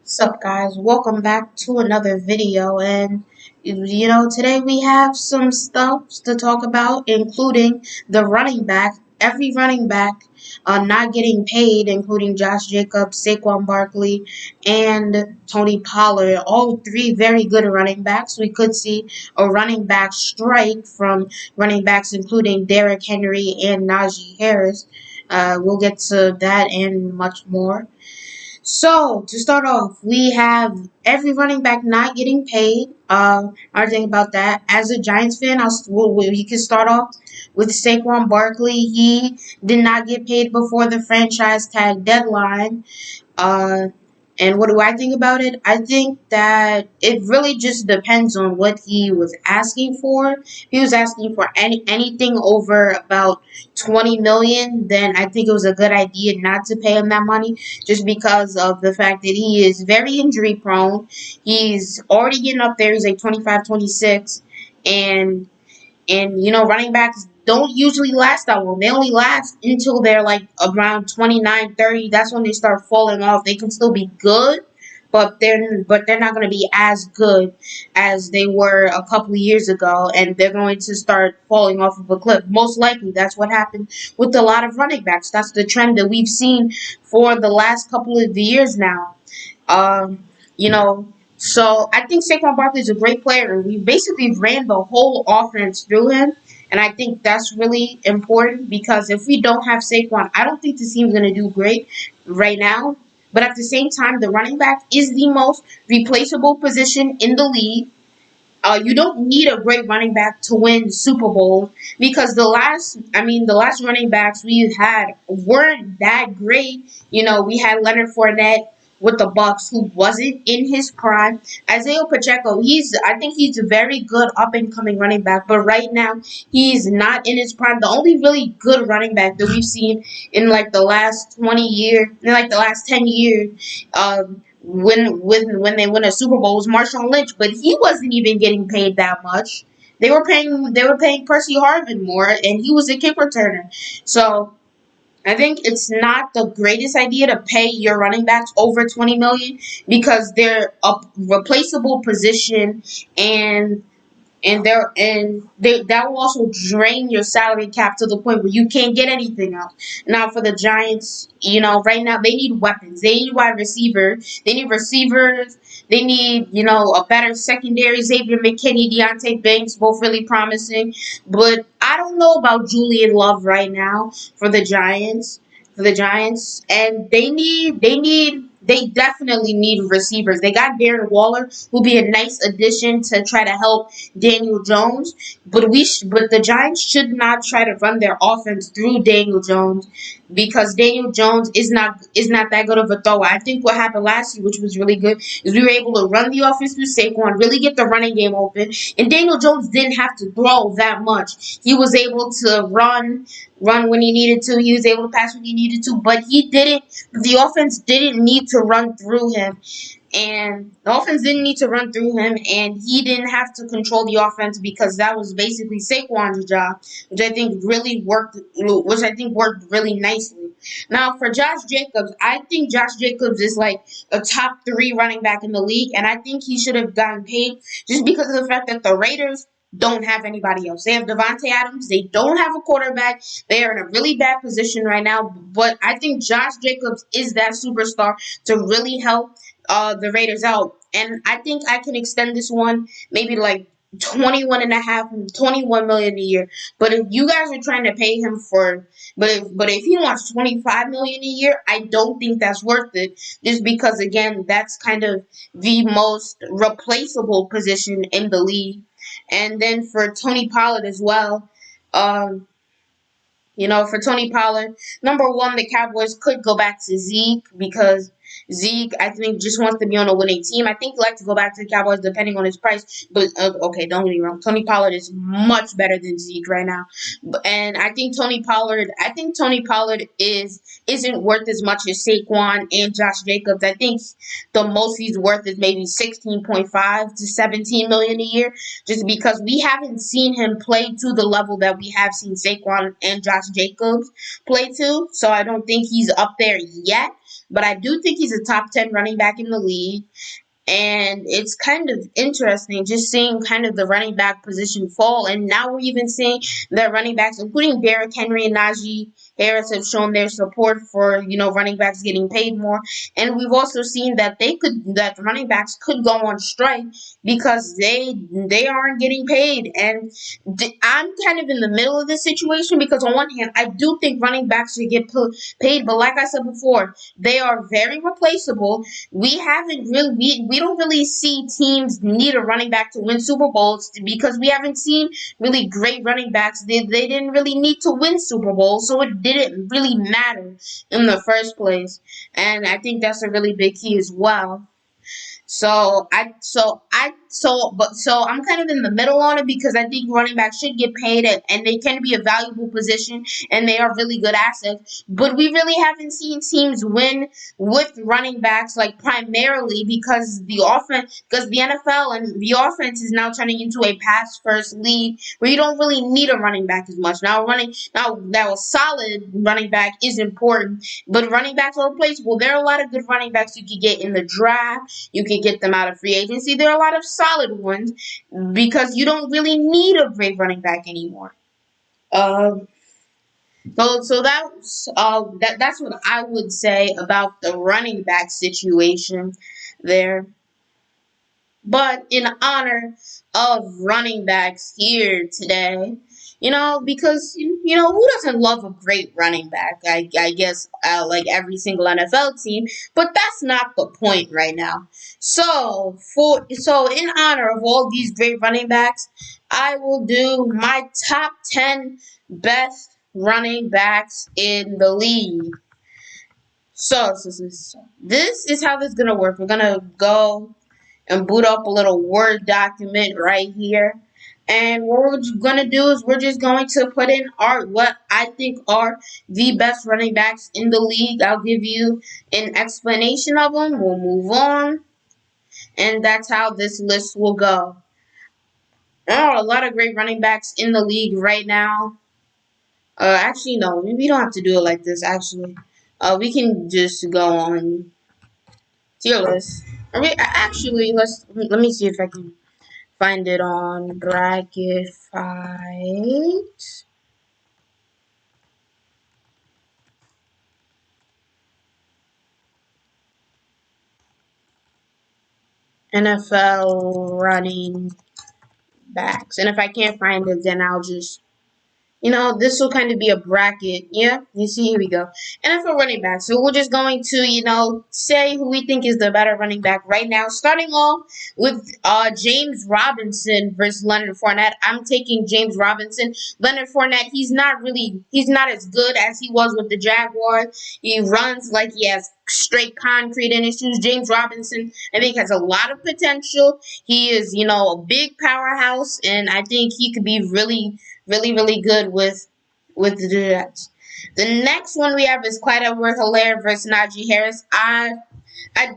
Sup guys, welcome back to another video, and today we have some stuff to talk about, including the running back, every running back not getting paid, including Josh Jacobs, Saquon Barkley, and Tony Pollard. All three very good running backs. We could see a running back strike from running backs including Derrick Henry and Najee Harris. We'll get to that and much more. So to start off, we have every running back not getting paid. I think about that. As a Giants fan, we can start off with Saquon Barkley. He did not get paid before the franchise tag deadline. Uh, and what do I think about it? I think that it really just depends on what he was asking for. If he was asking for anything over about 20 million, then I think it was a good idea not to pay him that money, just because of the fact that he is very injury prone. He's already getting up there. He's like 25, 26, and running backs don't usually last that long. They only last until they're like around 29, 30. That's when they start falling off. They can still be good, but they're not going to be as good as they were a couple of years ago, and they're going to start falling off of a cliff. Most likely, that's what happened with a lot of running backs. That's the trend that we've seen for the last couple of years now. Um, you know, so I think Saquon Barkley is a great player. We basically ran the whole offense through him, and I think that's really important because if we don't have Saquon, I don't think the team's going to do great right now. But at the same time, the running back is the most replaceable position in the league. You don't need a great running back to win Super Bowl because the last running backs we had weren't that great. We had Leonard Fournette with the Bucks, who wasn't in his prime. Isaiah Pacheco, I think he's a very good up and coming running back, but right now he's not in his prime. The only really good running back that we've seen in like the last 20 years, in like the last 10 years, when they win a Super Bowl was Marshawn Lynch, but he wasn't even getting paid that much. They were paying Percy Harvin more, and he was a kick returner. So I think it's not the greatest idea to pay your running backs over 20 million because they're a replaceable position, and that will also drain your salary cap to the point where you can't get anything else. Now for the Giants, right now they need weapons. They need wide receivers. They need receivers. They need, a better secondary. Xavier McKinney, Deontay Banks, both really promising. But I don't know about Julian Love right now for the Giants. And they definitely need receivers. They got Darren Waller, who'll be a nice addition to try to help Daniel Jones. But the Giants should not try to run their offense through Daniel Jones because Daniel Jones is not that good of a thrower. I think what happened last year, which was really good, is we were able to run the offense through Saquon, really get the running game open, and Daniel Jones didn't have to throw that much. He was able to run when he needed to. He was able to pass when he needed to, but he didn't. The offense didn't need to run through him, and the offense didn't need to run through him, and he didn't have to control the offense because that was basically Saquon's job, which I think worked really nicely. Now for Josh Jacobs, I think Josh Jacobs is like a top three running back in the league, and I think he should have gotten paid just because of the fact that the Raiders don't have anybody else. They have Devontae Adams. They don't have a quarterback. They are in a really bad position right now. But I think Josh Jacobs is that superstar to really help the Raiders out. And I think I can extend this one maybe like 21 and a half, 21 million a year. But if you guys are trying to pay him but if he wants 25 million a year, I don't think that's worth it. Just because again, that's kind of the most replaceable position in the league. And then for Tony Pollard as well, um, for Tony Pollard, number one, the Cowboys could go back to Zeke because Zeke, I think, just wants to be on a winning team. I think he'd like to go back to the Cowboys depending on his price. But, okay, don't get me wrong. Tony Pollard is much better than Zeke right now. And I think Tony Pollard isn't worth as much as Saquon and Josh Jacobs. I think the most he's worth is maybe 16.5 to 17 million a year, just because we haven't seen him play to the level that we have seen Saquon and Josh Jacobs play to. So I don't think he's up there yet. but I do think he's a top 10 running back in the league. And it's kind of interesting just seeing kind of the running back position fall. And now we're even seeing that running backs, including Derrick Henry and Najee Harris, have shown their support for, running backs getting paid more. And we've also seen that that running backs could go on strike because they aren't getting paid. And I'm kind of in the middle of this situation because on one hand, I do think running backs should get paid, but like I said before, they are very replaceable. We don't really see teams need a running back to win Super Bowls because we haven't seen really great running backs. They didn't really need to win Super Bowls, so it didn't really matter in the first place. And I think that's a really big key as well. So I'm kind of in the middle on it because I think running backs should get paid and they can be a valuable position and they are really good assets. But we really haven't seen teams win with running backs like primarily because the NFL and the offense is now turning into a pass first league where you don't really need a running back as much. Now a solid running back is important, but running backs are replaceable. There are a lot of good running backs you could get in the draft. You can get them out of free agency. There are a lot of solid ones because you don't really need a great running back anymore. Um, that's what I would say about the running back situation there. But in honor of running backs here today, because who doesn't love a great running back? I guess like every single NFL team, but that's not the point right now. So in honor of all these great running backs, I will do my top 10 best running backs in the league. So this is how this is gonna work. We're gonna go and boot up a little Word document right here. And what we're going to do is we're just going to put in what I think are the best running backs in the league. I'll give you an explanation of them. We'll move on. And that's how this list will go. There are a lot of great running backs in the league right now. Actually, no. We don't have to do it like this, actually. We can just go on tier list. Actually, let me see if I can find it on Bracket Fight. NFL running backs. And if I can't find it, then I'll just this will kind of be a bracket. Yeah, you see, here we go. NFL running back. So we're just going to, say who we think is the better running back right now. Starting off with James Robinson versus Leonard Fournette. I'm taking James Robinson. Leonard Fournette, he's not as good as he was with the Jaguars. He runs like he has straight concrete in his shoes. James Robinson, I think, has a lot of potential. He is, a big powerhouse, and I think he could be really, really, really good with the Jets. The next one we have is Clyde Edwards-Helaire versus Najee Harris. I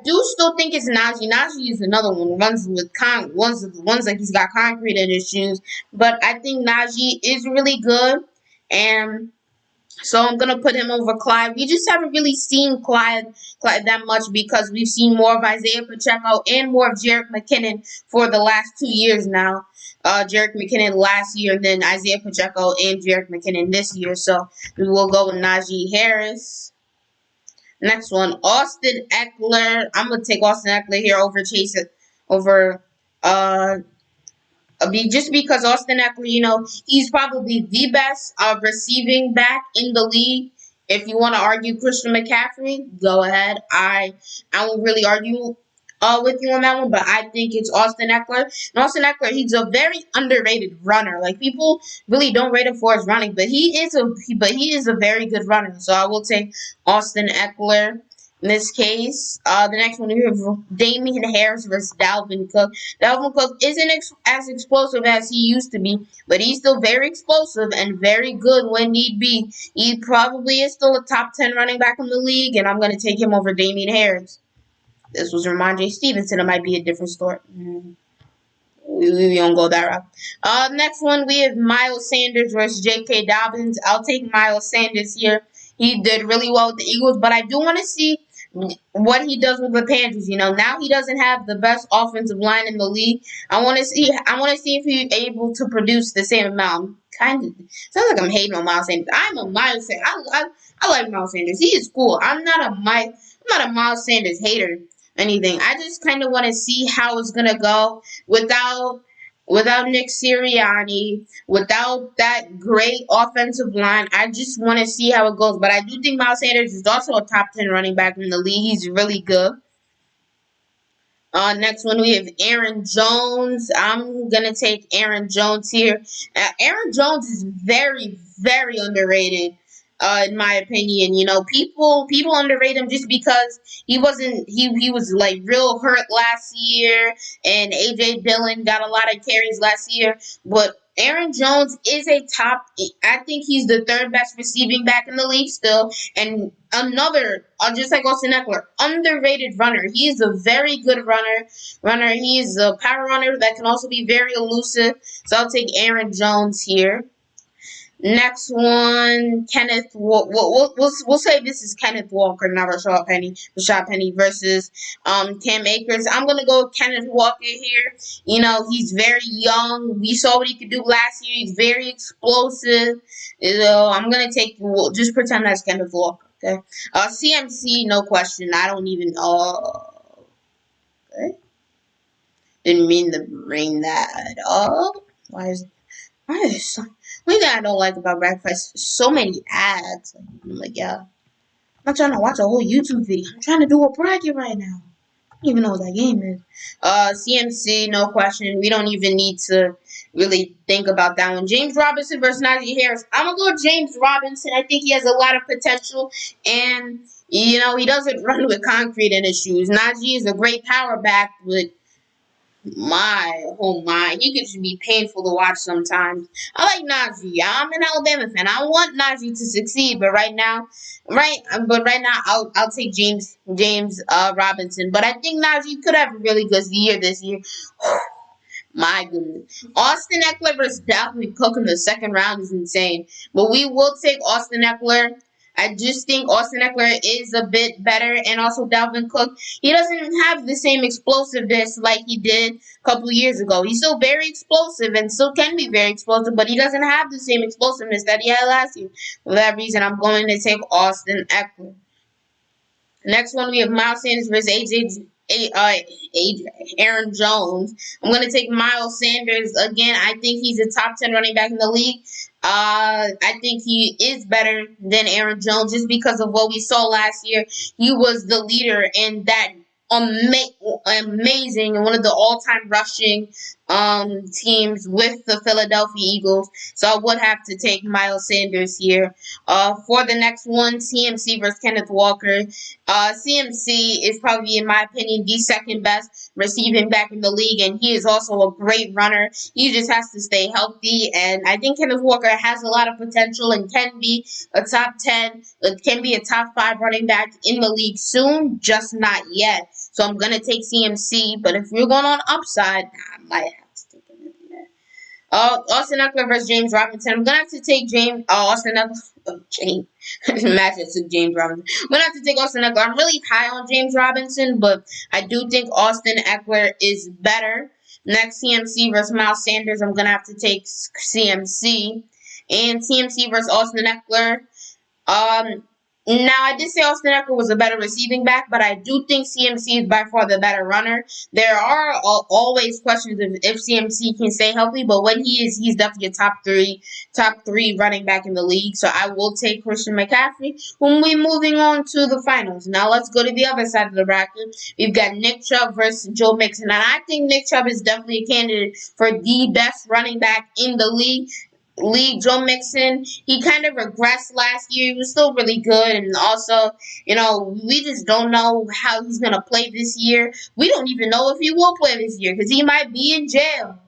do still think it's Najee. Najee is another one. Runs like he's got concrete in his shoes. But I think Najee is really good. And so I'm going to put him over Clyde. We just haven't really seen Clyde that much because we've seen more of Isaiah Pacheco and more of Jerick McKinnon for the last 2 years now. Jerick McKinnon last year, then Isaiah Pacheco and Jerick McKinnon this year. So we will go with Najee Harris. Next one, Austin Ekeler. I'm going to take Austin Ekeler here over just because Austin Ekeler, he's probably the best receiving back in the league. If you want to argue Christian McCaffrey, go ahead. I won't really argue with you on that one, but I think it's Austin Ekeler. And Austin Ekeler, he's a very underrated runner. Like, people really don't rate him for his running, but he is a very good runner. So I will take Austin Ekeler. In this case, the next one we have Damien Harris versus Dalvin Cook. Dalvin Cook isn't as explosive as he used to be, but he's still very explosive and very good when need be. He probably is still a top 10 running back in the league, and I'm going to take him over Damien Harris. This was Ramondre Stevenson. It might be a different story. We don't go that route. Next one, we have Miles Sanders versus J.K. Dobbins. I'll take Miles Sanders here. He did really well with the Eagles, but I do want to see what he does with the Panthers. Now he doesn't have the best offensive line in the league. I want to see. I want to see if he's able to produce the same amount. Kind of sounds like I'm hating on Miles Sanders. I'm a Miles Sanders. I like Miles Sanders. He is cool. I'm not a Miles Sanders hater. Anything. I just kind of want to see how it's gonna go without Nick Sirianni, without that great offensive line. I just want to see how it goes. But I do think Miles Sanders is also a top 10 running back in the league. He's really good. Next one we have Aaron Jones. I'm gonna take Aaron Jones here. Aaron Jones is very, very underrated. In my opinion, people underrate him just because he was like real hurt last year, and AJ Dillon got a lot of carries last year. But Aaron Jones is a top. I think he's the third best receiving back in the league still, and another, just like Austin Eckler, underrated runner. He is a very good runner. He is a power runner that can also be very elusive. So I'll take Aaron Jones here. Next one, Kenneth. We'll say this is Kenneth Walker, not Rashad Penny. Rashad Penny versus Cam Akers. I'm gonna go with Kenneth Walker here. He's very young. We saw what he could do last year. He's very explosive. I'm gonna just pretend that's Kenneth Walker. Okay. CMC, no question. I don't even. Okay. Didn't mean to bring that up. Why is one thing I don't like about breakfast, so many ads. I'm like, yeah, I'm not trying to watch a whole YouTube video. I'm trying to do a bracket right now. I don't even know what that game is. CMC, no question. We don't even need to really think about that one. James Robinson versus Najee Harris. I'm gonna go with James Robinson. I think he has a lot of potential, and he doesn't run with concrete in his shoes. Najee is a great power back, but he could just be painful to watch sometimes. I like Najee. I'm an Alabama fan. I want Najee to succeed, but right now, I'll take James Robinson. But I think Najee could have a really good year this year. My goodness. Austin Eckler versus Dalvin Cook in the second round is insane. But we will take Austin Eckler. I just think Austin Eckler is a bit better, and also Dalvin Cook. He doesn't have the same explosiveness like he did a couple years ago. He's still very explosive and still can be very explosive, but he doesn't have the same explosiveness that he had last year. For that reason, I'm going to take Austin Eckler. Next one, we have Miles Sanders versus Aaron Jones. I'm going to take Miles Sanders again. I think he's a top 10 running back in the league. I think he is better than Aaron Jones just because of what we saw last year. He was the leader in that amazing and one of the all-time rushing teams with the Philadelphia Eagles. So I would have to take Miles Sanders here. For the next one, CMC versus Kenneth Walker. CMC is probably, in my opinion, the second best receiving back in the league, and he is also a great runner. He just has to stay healthy, and I think Kenneth Walker has a lot of potential and can be a top 10, can be a top 5 running back in the league soon, just not yet. So I'm going to take CMC, but if you're going on upside, I might have to take him in there. Austin Eckler versus James Robinson. I'm going to have to take Austin Eckler. James. Imagine it took James Robinson. I'm going to have to take Austin Eckler. I'm really high on James Robinson, but I do think Austin Eckler is better. Next, CMC versus Miles Sanders. I'm going to have to take CMC. And CMC versus Austin Eckler. Now, I did say Austin Eckler was a better receiving back, but I do think CMC is by far the better runner. There are always questions of if CMC can stay healthy, but when he is, he's definitely a top three running back in the league. So I will take Christian McCaffrey when we're moving on to the finals. Now, let's go to the other side of the bracket. We've got Nick Chubb versus Joe Mixon, and I think Nick Chubb is definitely a candidate for the best running back in the league. Joe Mixon, he kind of regressed last year. He was still really good, and also, we just don't know how he's going to play this year. We don't even know if he will play this year because he might be in jail.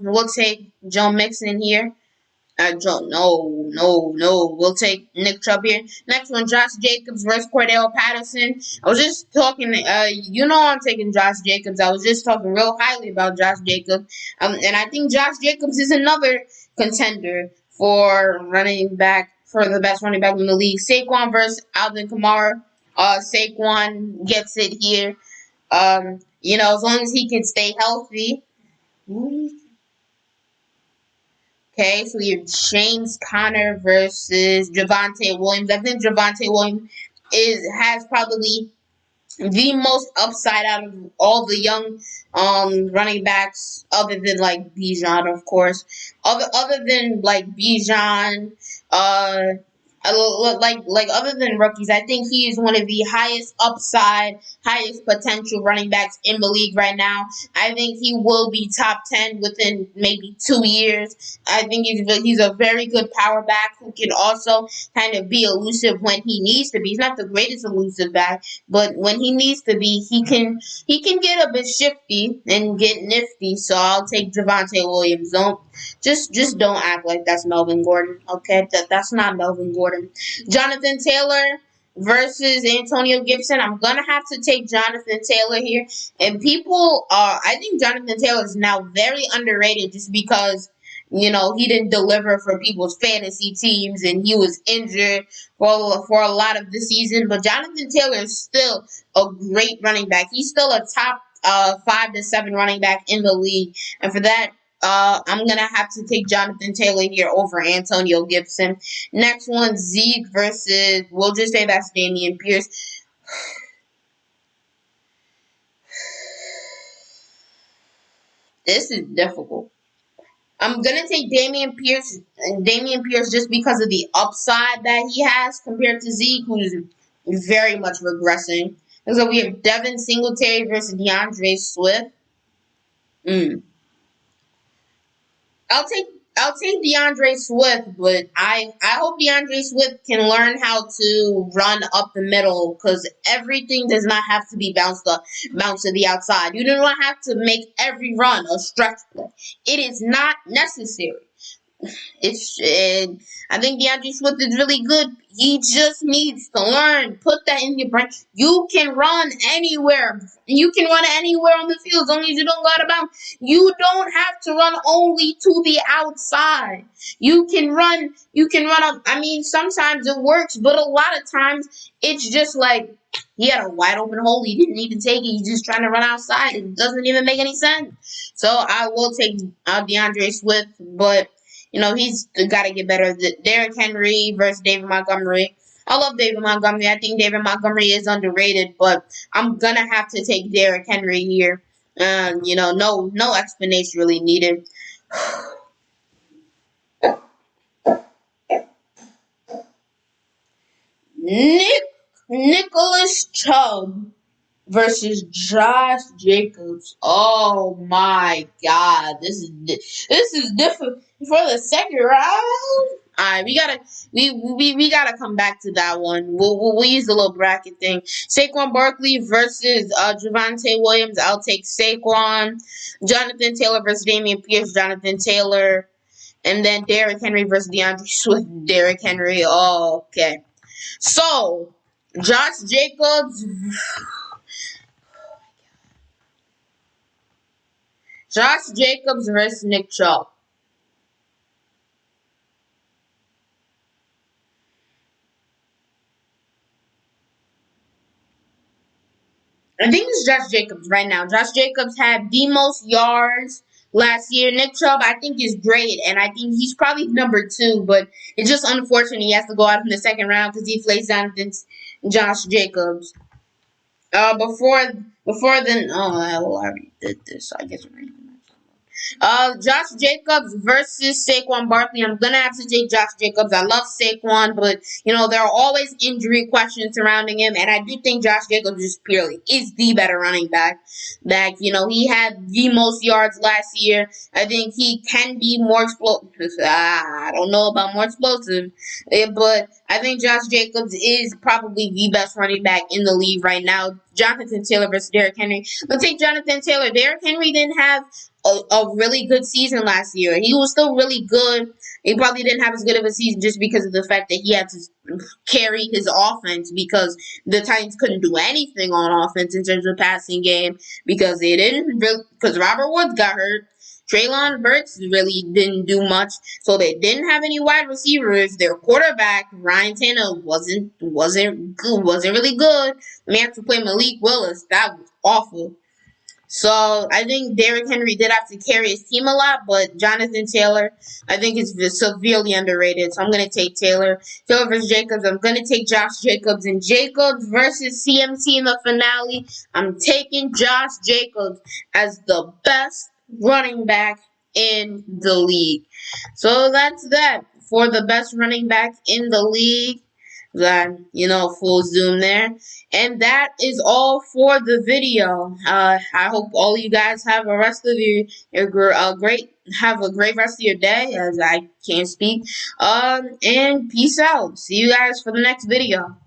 We'll take Joe Mixon here. We'll take Nick Chubb here. Next one, Josh Jacobs versus Cordell Patterson. I was just talking, I'm taking Josh Jacobs. I was just talking real highly about Josh Jacobs. And I think Josh Jacobs is another contender for the best running back in the league. Saquon versus Alvin Kamara. Saquon gets it here. As long as he can stay healthy. Okay, so you have James Conner versus Javonte Williams. I think Javonte Williams has probably the most upside out of all the young running backs, other than like Bijan, of course. Other than like Bijan, uh like other than rookies, I think he is one of the highest upside, highest potential running backs in the league right now. I think he will be top 10 within maybe 2 years. I think he's a very good power back who can also kind of be elusive when he needs to be. He's not the greatest elusive back, but when he needs to be, he can get a bit shifty and get nifty. So I'll take Javonte Williams. Just don't act like that's Melvin Gordon. Okay, that's not Melvin Gordon. Jonathan Taylor versus Antonio Gibson. I'm gonna have to take Jonathan Taylor here. And people are, I think Jonathan Taylor is now very underrated just because he didn't deliver for people's fantasy teams and he was injured for a lot of the season. But Jonathan Taylor is still a great running back. He's still a top 5 to 7 running back in the league, and for that. I'm gonna have to take Jonathan Taylor here over Antonio Gibson. Next one, Zeke versus, we'll just say that's Dameon Pierce. This is difficult. I'm gonna take Dameon Pierce just because of the upside that he has compared to Zeke, who's very much regressing. And so we have Devin Singletary versus DeAndre Swift. Mm. I'll take I'll take DeAndre Swift, but I hope DeAndre Swift can learn how to run up the middle because everything does not have to be bounced to the outside. You do not have to make every run a stretch play. It is not necessary. I think DeAndre Swift is really good. He just needs to learn. Put that in your brain. You can run anywhere. You can run anywhere on the field as long as you don't go out of bounds. You don't have to run only to the outside. You can run. You can run up. I mean, sometimes it works, but a lot of times it's just like he had a wide open hole. He didn't even take it. He's just trying to run outside. It doesn't even make any sense. So I will take DeAndre Swift, but he's got to get better. Derrick Henry versus David Montgomery. I love David Montgomery. I think David Montgomery is underrated, but I'm gonna have to take Derrick Henry here. No explanation really needed. Nicholas Chubb versus Josh Jacobs. Oh my God, this is different for the second round. All right, we gotta come back to that one. We'll use the little bracket thing. Saquon Barkley versus Javonte Williams. I'll take Saquon. Jonathan Taylor versus Dameon Pierce. Jonathan Taylor, and then Derrick Henry versus DeAndre Swift. Derrick Henry. Oh, okay. So Josh Jacobs. Josh Jacobs versus Nick Chubb. I think it's Josh Jacobs right now. Josh Jacobs had the most yards last year. Nick Chubb, I think, is great, and I think he's probably number 2, but it's just unfortunate he has to go out in the second round because he plays down against Josh Jacobs. Before then, I already did this. I guess we're going to Josh Jacobs versus Saquon Barkley. I'm gonna have to take Josh Jacobs. I love Saquon, but there are always injury questions surrounding him, and I do think Josh Jacobs is the better running back. He had the most yards last year. I think he can be more explosive. I don't know about more explosive, but I think Josh Jacobs is probably the best running back in the league right now. Jonathan Taylor versus Derrick Henry. Let's take Jonathan Taylor. Derrick Henry didn't have a really good season last year. He was still really good. He probably didn't have as good of a season just because of the fact that he had to carry his offense because the Titans couldn't do anything on offense in terms of passing game because they didn't because Robert Woods got hurt. Treylon Burks really didn't do much, so they didn't have any wide receivers. Their quarterback Ryan Tannehill wasn't really good. They had to play Malik Willis. That was awful. So I think Derrick Henry did have to carry his team a lot, but Jonathan Taylor, I think is severely underrated. So I'm gonna take Taylor. Taylor versus Jacobs. I'm gonna take Josh Jacobs and Jacobs versus CMC in the finale. I'm taking Josh Jacobs as the best running back in the league. So that's that for the best running back in the league. That full zoom there. And that is all for the video. I hope all you guys have a rest of your great have a great rest of your day, as I can't speak. And peace out. See you guys for the next video.